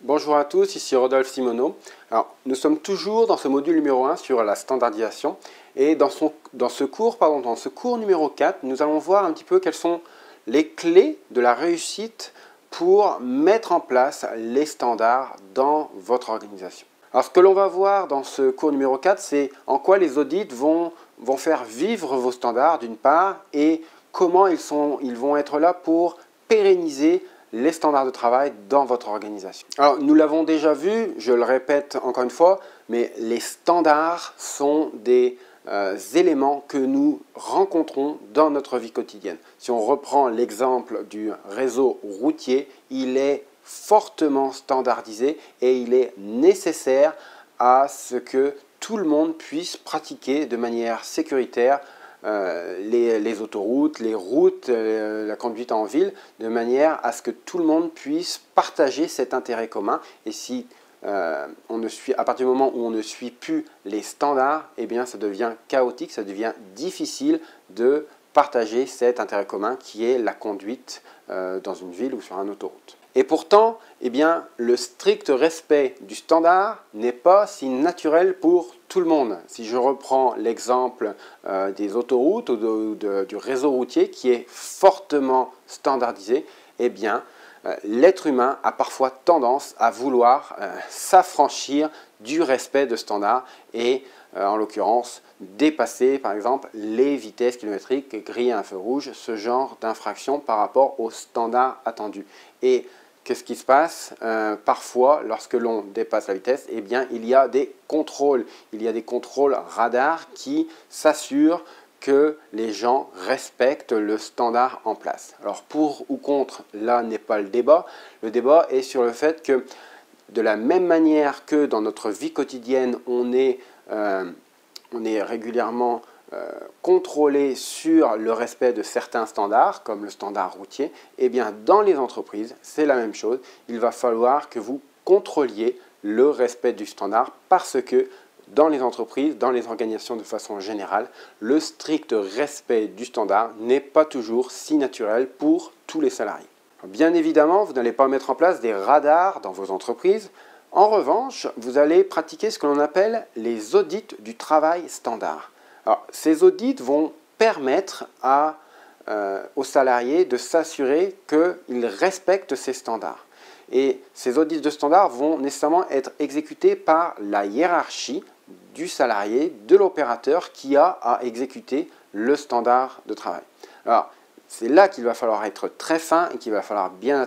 Bonjour à tous, ici Rodolphe Simoneau. Alors, nous sommes toujours dans ce module numéro 1 sur la standardisation et dans ce cours numéro 4, nous allons voir un petit peu quelles sont les clés de la réussite pour mettre en place les standards dans votre organisation. Alors, ce que l'on va voir dans ce cours numéro 4, c'est en quoi les audits vont faire vivre vos standards d'une part et comment ils vont être là pour pérenniser les standards de travail dans votre organisation. Alors, nous l'avons déjà vu, je le répète encore une fois, mais les standards sont des éléments que nous rencontrons dans notre vie quotidienne. Si on reprend l'exemple du réseau routier, il est fortement standardisé et il est nécessaire à ce que tout le monde puisse pratiquer de manière sécuritaire les autoroutes, les routes, la conduite en ville, de manière à ce que tout le monde puisse partager cet intérêt commun. Et si à partir du moment où on ne suit plus les standards, eh bien ça devient chaotique, ça devient difficile de partager cet intérêt commun qui est la conduite dans une ville ou sur une autoroute. Et pourtant, eh bien, le strict respect du standard n'est pas si naturel pour tout le monde. Si je reprends l'exemple des autoroutes ou du réseau routier qui est fortement standardisé, eh bien, l'être humain a parfois tendance à vouloir s'affranchir du respect de standards et en l'occurrence dépasser par exemple les vitesses kilométriques, griller un feu rouge, ce genre d'infraction par rapport aux standards attendus. Et qu'est-ce qui se passe parfois lorsque l'on dépasse la vitesse? Eh bien, il y a des contrôles. Il y a des contrôles radars qui s'assurent que les gens respectent le standard en place. Alors, pour ou contre, là n'est pas le débat. Le débat est sur le fait que de la même manière que dans notre vie quotidienne, on est régulièrement contrôlé sur le respect de certains standards, comme le standard routier, eh bien dans les entreprises, c'est la même chose. Il va falloir que vous contrôliez le respect du standard parce que dans les entreprises, dans les organisations de façon générale, le strict respect du standard n'est pas toujours si naturel pour tous les salariés. Bien évidemment, vous n'allez pas mettre en place des radars dans vos entreprises. En revanche, vous allez pratiquer ce que l'on appelle les audits du travail standard. Alors, ces audits vont permettre aux salariés de s'assurer qu'ils respectent ces standards. Et ces audits de standards vont nécessairement être exécutés par la hiérarchie du salarié, de l'opérateur qui a à exécuter le standard de travail. Alors, c'est là qu'il va falloir être très fin et qu'il va falloir bien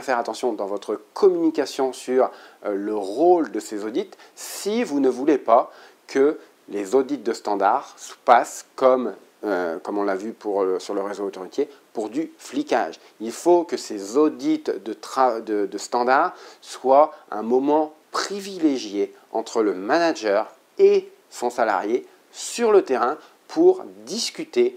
faire attention dans votre communication sur le rôle de ces audits si vous ne voulez pas que les audits de standards se passent comme on l'a vu sur le réseau autoroutier, pour du flicage. Il faut que ces audits de standards soient un moment privilégié entre le manager et son salarié sur le terrain pour discuter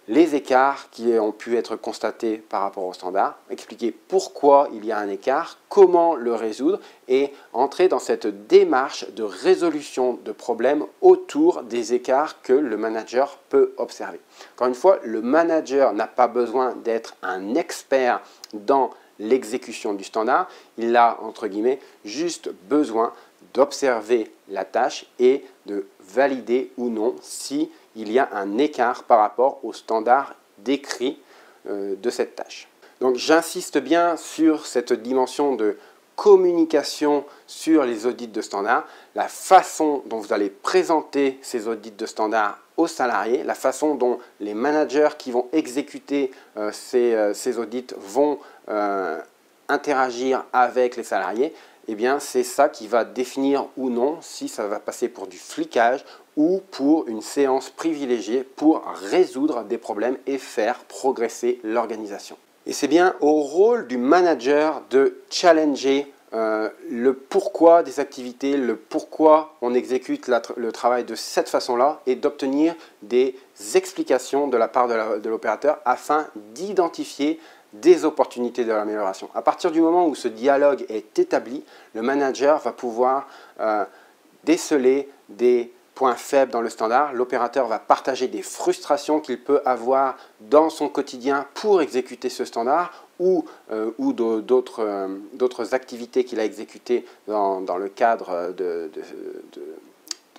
les écarts qui ont pu être constatés par rapport aux standards, expliquer pourquoi il y a un écart, comment le résoudre et entrer dans cette démarche de résolution de problèmes autour des écarts que le manager peut observer. Encore une fois, le manager n'a pas besoin d'être un expert dans l'exécution du standard, il a entre guillemets juste besoin d'observer la tâche et de valider ou non si il y a un écart par rapport au standard décrit de cette tâche. Donc j'insiste bien sur cette dimension de communication sur les audits de standard, la façon dont vous allez présenter ces audits de standard aux salariés, la façon dont les managers qui vont exécuter ces audits vont interagir avec les salariés. Eh bien, c'est ça qui va définir ou non si ça va passer pour du flicage ou pour une séance privilégiée pour résoudre des problèmes et faire progresser l'organisation. Et c'est bien au rôle du manager de challenger le pourquoi des activités, le pourquoi on exécute le travail de cette façon-là et d'obtenir des explications de la part de l'opérateur afin d'identifier des opportunités de l'amélioration. À partir du moment où ce dialogue est établi, le manager va pouvoir déceler des points faibles dans le standard, l'opérateur va partager des frustrations qu'il peut avoir dans son quotidien pour exécuter ce standard ou d'autres activités qu'il a exécutées dans le cadre de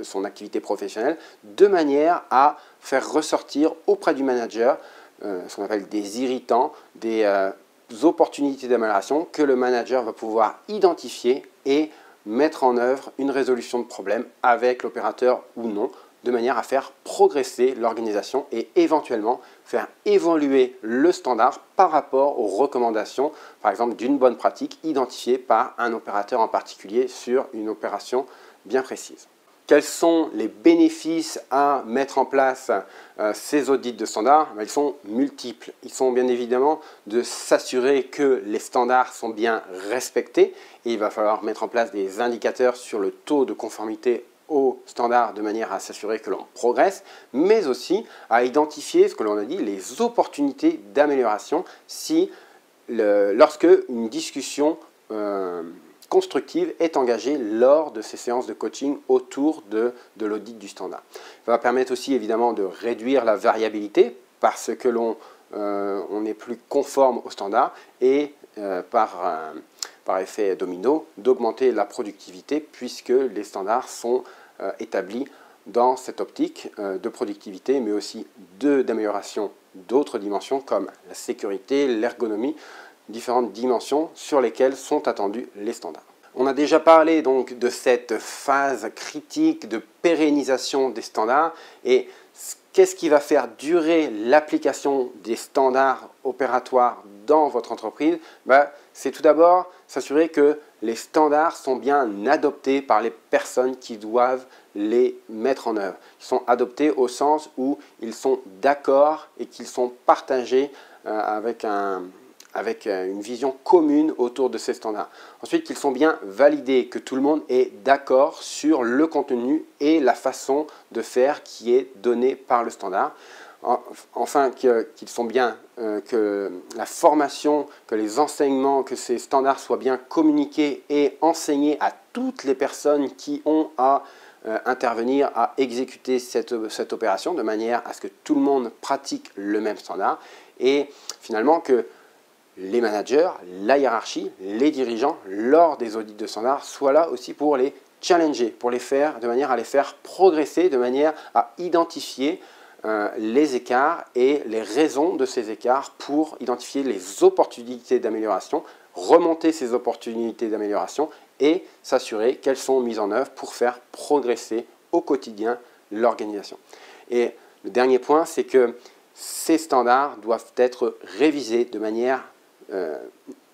son activité professionnelle, de manière à faire ressortir auprès du manager ce qu'on appelle des irritants, des opportunités d'amélioration que le manager va pouvoir identifier et mettre en œuvre une résolution de problème avec l'opérateur ou non, de manière à faire progresser l'organisation et éventuellement faire évoluer le standard par rapport aux recommandations, par exemple d'une bonne pratique identifiée par un opérateur en particulier sur une opération bien précise. Quels sont les bénéfices à mettre en place ces audits de standards? Ils sont multiples. Ils sont bien évidemment de s'assurer que les standards sont bien respectés et il va falloir mettre en place des indicateurs sur le taux de conformité aux standards de manière à s'assurer que l'on progresse, mais aussi à identifier, ce que l'on a dit, les opportunités d'amélioration lorsque une discussion constructive est engagée lors de ces séances de coaching autour de l'audit du standard. Ça va permettre aussi évidemment de réduire la variabilité parce que on est plus conforme au standard et par effet domino d'augmenter la productivité puisque les standards sont établis dans cette optique de productivité mais aussi d'amélioration d'autres dimensions comme la sécurité, l'ergonomie, différentes dimensions sur lesquelles sont attendus les standards. On a déjà parlé donc de cette phase critique de pérennisation des standards et qu'est-ce qui va faire durer l'application des standards opératoires dans votre entreprise? C'est tout d'abord s'assurer que les standards sont bien adoptés par les personnes qui doivent les mettre en œuvre. Ils sont adoptés au sens où ils sont d'accord et qu'ils sont partagés avec une vision commune autour de ces standards. Ensuite, qu'ils sont bien validés, que tout le monde est d'accord sur le contenu et la façon de faire qui est donnée par le standard. Enfin, qu'ils sont bien, que la formation, que les enseignements, que ces standards soient bien communiqués et enseignés à toutes les personnes qui ont à intervenir, à exécuter cette opération de manière à ce que tout le monde pratique le même standard et finalement que les managers, la hiérarchie, les dirigeants, lors des audits de standards, soient là aussi pour les challenger, pour les faire, de manière à les faire progresser, de manière à identifier les écarts et les raisons de ces écarts pour identifier les opportunités d'amélioration, remonter ces opportunités d'amélioration et s'assurer qu'elles sont mises en œuvre pour faire progresser au quotidien l'organisation. Et le dernier point, c'est que ces standards doivent être révisés de manière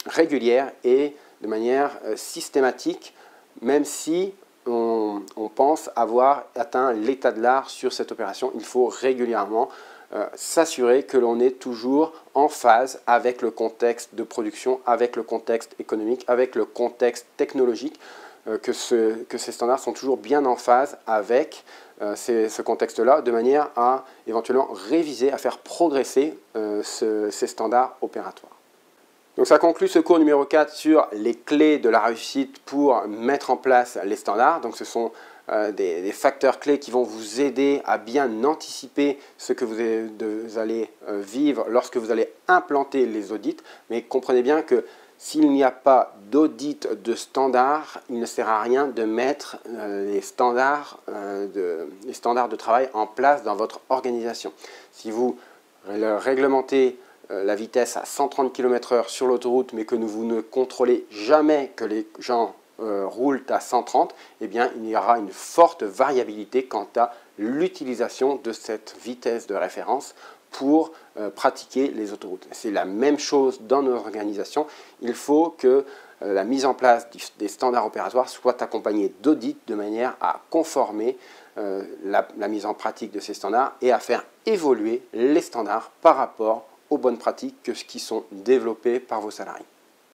régulière et de manière systématique, même si on pense avoir atteint l'état de l'art sur cette opération. Il faut régulièrement s'assurer que l'on est toujours en phase avec le contexte de production, avec le contexte économique, avec le contexte technologique, que ces standards sont toujours bien en phase avec ce contexte-là, de manière à éventuellement réviser, à faire progresser ces standards opératoires. Donc ça conclut ce cours numéro 4 sur les clés de la réussite pour mettre en place les standards. Donc ce sont des facteurs clés qui vont vous aider à bien anticiper ce que vous allez vivre lorsque vous allez implanter les audits. Mais comprenez bien que s'il n'y a pas d'audit de standards, il ne sert à rien de mettre les standards de travail en place dans votre organisation. Si vous réglementez la vitesse à 130 km/h sur l'autoroute, mais que vous ne contrôlez jamais que les gens roulent à 130, eh bien, il y aura une forte variabilité quant à l'utilisation de cette vitesse de référence pour pratiquer les autoroutes. C'est la même chose dans nos organisations. Il faut que la mise en place des standards opératoires soit accompagnée d'audits de manière à conformer la mise en pratique de ces standards et à faire évoluer les standards par rapport aux bonnes pratiques qui sont développées par vos salariés.